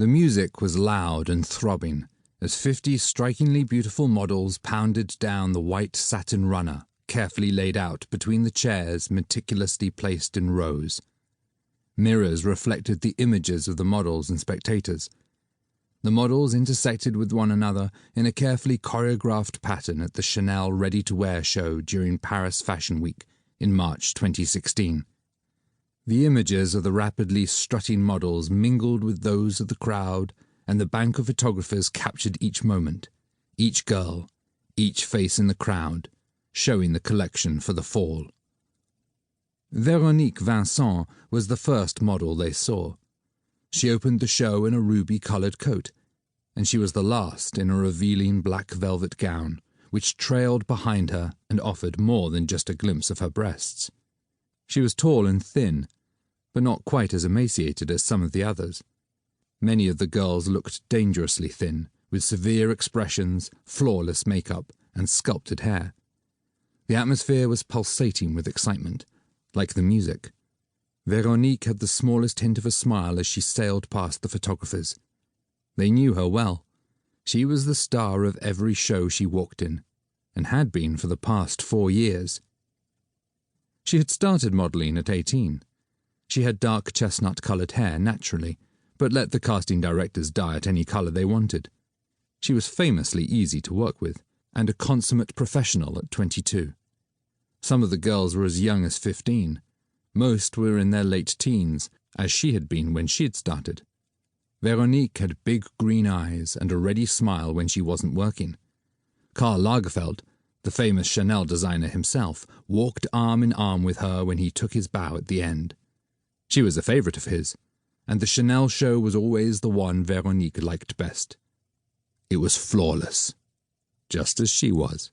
The music was loud and throbbing as 50 strikingly beautiful models pounded down the white satin runner, carefully laid out between the chairs meticulously placed in rows. Mirrors reflected the images of the models and spectators. The models intersected with one another in a carefully choreographed pattern at the Chanel ready-to-wear show during Paris Fashion Week in March 2016. The images of the rapidly strutting models mingled with those of the crowd, and the bank of photographers captured each moment, each girl, each face in the crowd, showing the collection for the fall. Veronique Vincent was the first model they saw. She opened the show in a ruby-coloured coat, and she was the last in a revealing black velvet gown, which trailed behind her and offered more than just a glimpse of her breasts. She was tall and thin, but not quite as emaciated as some of the others. Many of the girls looked dangerously thin, with severe expressions, flawless makeup, and sculpted hair. The atmosphere was pulsating with excitement, like the music. Veronique had the smallest hint of a smile as she sailed past the photographers. They knew her well. She was the star of every show she walked in, and had been for the past 4 years. She had started modelling at 18. She had dark chestnut-coloured hair naturally, but let the casting directors dye it any colour they wanted. She was famously easy to work with, and a consummate professional at 22. Some of the girls were as young as 15. Most were in their late teens, as she had been when she had started. Veronique had big green eyes and a ready smile when she wasn't working. Karl Lagerfeld, the famous Chanel designer himself, walked arm in arm with her when he took his bow at the end. She was a favourite of his, and the Chanel show was always the one Veronique liked best. It was flawless, just as she was.